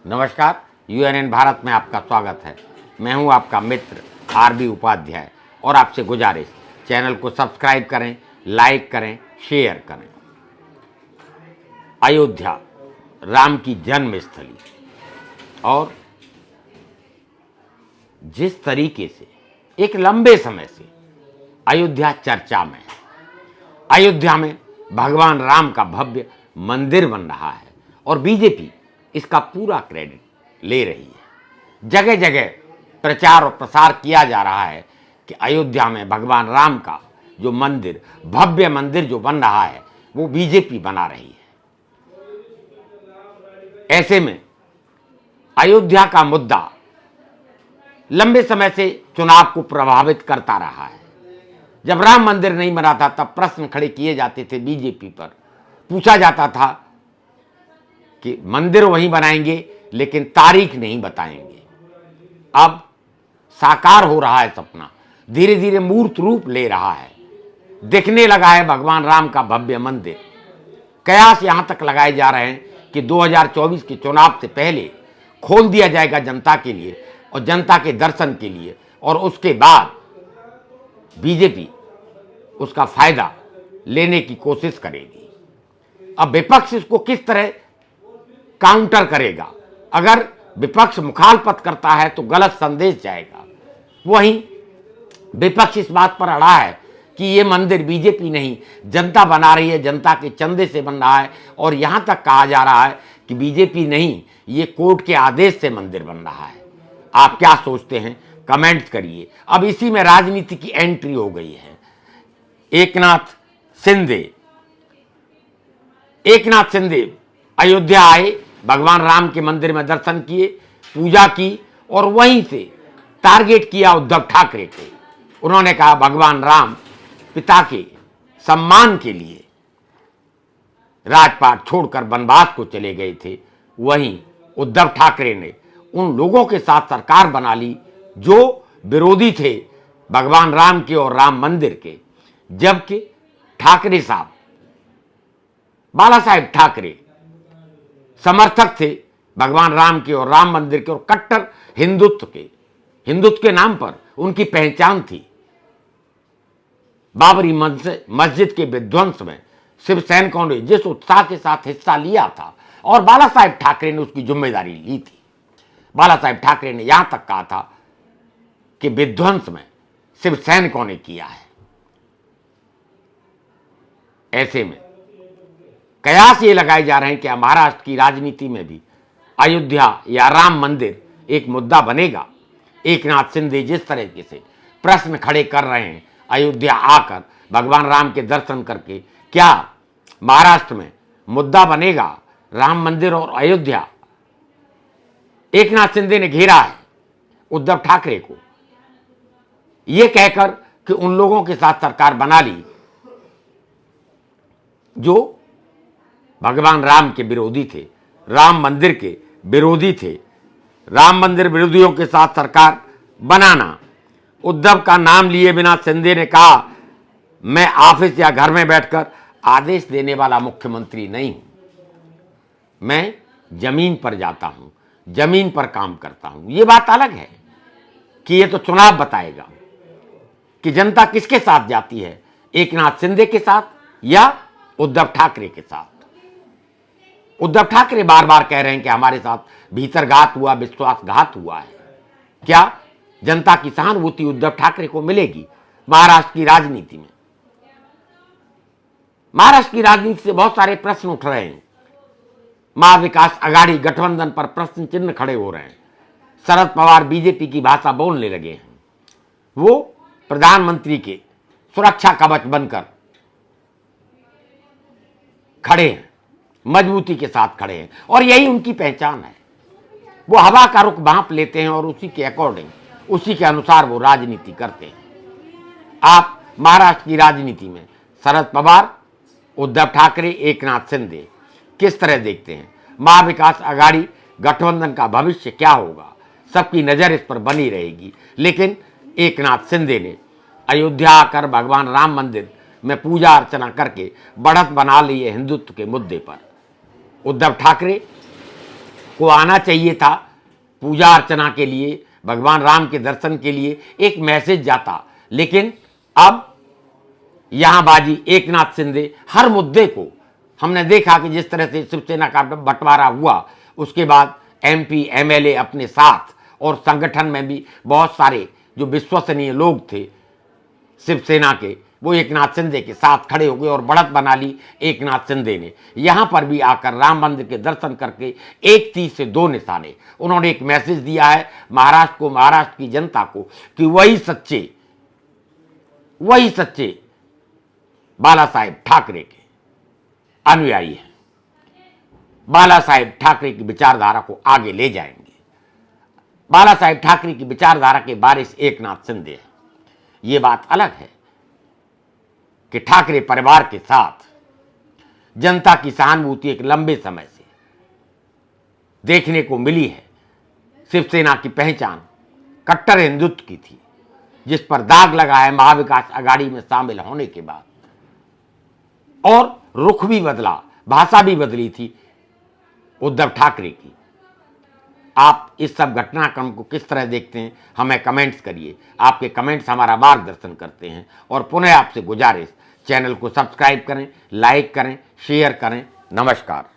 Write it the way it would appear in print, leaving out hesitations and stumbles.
नमस्कार, यूएनएन भारत में आपका स्वागत है। मैं हूं आपका मित्र आरबी उपाध्याय और आपसे गुजारिश, चैनल को सब्सक्राइब करें, लाइक करें, शेयर करें। अयोध्या राम की जन्मस्थली और जिस तरीके से एक लंबे समय से अयोध्या चर्चा में है, अयोध्या में भगवान राम का भव्य मंदिर बन रहा है और बीजेपी इसका पूरा क्रेडिट ले रही है। जगह जगह प्रचार और प्रसार किया जा रहा है कि अयोध्या में भगवान राम का जो मंदिर, भव्य मंदिर जो बन रहा है, वो बीजेपी बना रही है। ऐसे में अयोध्या का मुद्दा लंबे समय से चुनाव को प्रभावित करता रहा है। जब राम मंदिर नहीं बना था तब प्रश्न खड़े किए जाते थे बीजेपी पर, पूछा जाता था कि मंदिर वहीं बनाएंगे लेकिन तारीख नहीं बताएंगे। अब साकार हो रहा है सपना, धीरे धीरे मूर्त रूप ले रहा है, दिखने लगा है भगवान राम का भव्य मंदिर। कयास यहां तक लगाए जा रहे हैं कि 2024 के चुनाव से पहले खोल दिया जाएगा जनता के लिए और जनता के दर्शन के लिए, और उसके बाद बीजेपी उसका फायदा लेने की कोशिश करेगी। अब विपक्ष इसको किस तरह काउंटर करेगा? अगर विपक्ष मुखालफत करता है तो गलत संदेश जाएगा। वहीं विपक्ष इस बात पर अड़ा है कि ये मंदिर बीजेपी नहीं, जनता बना रही है, जनता के चंदे से बन रहा है, और यहां तक कहा जा रहा है कि बीजेपी नहीं, ये कोर्ट के आदेश से मंदिर बन रहा है। आप क्या सोचते हैं? कमेंट करिए। अब इसी में राजनीति की एंट्री हो गई है। एकनाथ शिंदे अयोध्या आए, भगवान राम के मंदिर में दर्शन किए, पूजा की और वहीं से टारगेट किया उद्धव ठाकरे को। उन्होंने कहा भगवान राम पिता के सम्मान के लिए राजपाट छोड़कर वनवास को चले गए थे। वहीं उद्धव ठाकरे ने उन लोगों के साथ सरकार बना ली जो विरोधी थे भगवान राम के और राम मंदिर के, जबकि ठाकरे साहब, बाला साहेब ठाकरे समर्थक थे भगवान राम के और राम मंदिर के और कट्टर हिंदुत्व के नाम पर उनकी पहचान थी। बाबरी मस्जिद के विध्वंस में शिव सैनिकों ने जिस उत्साह के साथ हिस्सा लिया था और बाला साहेब ठाकरे ने उसकी जिम्मेदारी ली थी। बाला साहेब ठाकरे ने यहां तक कहा था कि विध्वंस में शिव सैनिकों ने किया है। ऐसे में कयास ये लगाए जा रहे हैं कि महाराष्ट्र की राजनीति में भी अयोध्या या राम मंदिर एक मुद्दा बनेगा। एकनाथ शिंदे जिस तरीके से प्रश्न खड़े कर रहे हैं, अयोध्या आकर भगवान राम के दर्शन करके, क्या महाराष्ट्र में मुद्दा बनेगा राम मंदिर और अयोध्या? एकनाथ शिंदे ने घेरा है उद्धव ठाकरे को, यह कहकर कि उन लोगों के साथ सरकार बना ली जो भगवान राम के विरोधी थे, राम मंदिर के विरोधी थे। राम मंदिर विरोधियों के साथ सरकार बनाना। उद्धव का नाम लिए बिना शिंदे ने कहा, मैं ऑफिस या घर में बैठकर आदेश देने वाला मुख्यमंत्री नहीं हूं, मैं जमीन पर जाता हूं, जमीन पर काम करता हूं। यह बात अलग है कि यह तो चुनाव बताएगा कि जनता किसके साथ जाती है, एकनाथ शिंदे के साथ या उद्धव ठाकरे के साथ। उद्धव ठाकरे बार बार कह रहे हैं कि हमारे साथ भीतरघात हुआ, विश्वासघात हुआ है। क्या जनता की सहानुभूति उद्धव ठाकरे को मिलेगी महाराष्ट्र की राजनीति में? महाराष्ट्र की राजनीति से बहुत सारे प्रश्न उठ रहे हैं। महाविकास आघाड़ी गठबंधन पर प्रश्न चिन्ह खड़े हो रहे हैं। शरद पवार बीजेपी की भाषा बोलने लगे हैं। वो प्रधानमंत्री के सुरक्षा कवच बनकर खड़े हैं, मजबूती के साथ खड़े हैं, और यही उनकी पहचान है। वो हवा का रुख भांप लेते हैं और उसी के अकॉर्डिंग, उसी के अनुसार वो राजनीति करते हैं। आप महाराष्ट्र की राजनीति में शरद पवार, उद्धव ठाकरे, एकनाथ शिंदे किस तरह देखते हैं? महाविकास आघाड़ी गठबंधन का भविष्य क्या होगा? सबकी नजर इस पर बनी रहेगी। लेकिन एकनाथ शिंदे ने अयोध्या आकर भगवान राम मंदिर में पूजा अर्चना करके बढ़त बना ली है हिंदुत्व के मुद्दे पर। उद्धव ठाकरे को आना चाहिए था पूजा अर्चना के लिए, भगवान राम के दर्शन के लिए, एक मैसेज जाता। लेकिन अब यहां बाजी एकनाथ शिंदे हर मुद्दे को, हमने देखा कि जिस तरह से शिवसेना का बंटवारा हुआ, उसके बाद एमपी एमएलए अपने साथ, और संगठन में भी बहुत सारे जो विश्वसनीय लोग थे शिवसेना के, वो एकनाथ शिंदे के साथ खड़े हो गए और बढ़त बना ली एकनाथ शिंदे ने। यहां पर भी आकर राम मंदिर के दर्शन करके एक तीर से दो निशाने, उन्होंने एक मैसेज दिया है महाराष्ट्र को, महाराष्ट्र की जनता को, कि वही सच्चे बाला साहेब ठाकरे के अनुयायी हैं, बाला साहेब ठाकरे की विचारधारा को आगे ले जाएंगे। बाला साहेब ठाकरे की विचारधारा के वारिस एकनाथ शिंदे हैं। ये बात अलग है कि ठाकरे परिवार के साथ जनता की सहानुभूति एक लंबे समय से देखने को मिली है। शिवसेना की पहचान कट्टर हिंदुत्व की थी, जिस पर दाग लगा है महाविकास आघाड़ी में शामिल होने के बाद, और रुख भी बदला, भाषा भी बदली थी उद्धव ठाकरे की। आप इस सब घटनाक्रम को किस तरह देखते हैं, हमें कमेंट्स करिए। आपके कमेंट्स हमारा मार्गदर्शन करते हैं। और पुनः आपसे गुजारिश, चैनल को सब्सक्राइब करें, लाइक करें, शेयर करें। नमस्कार।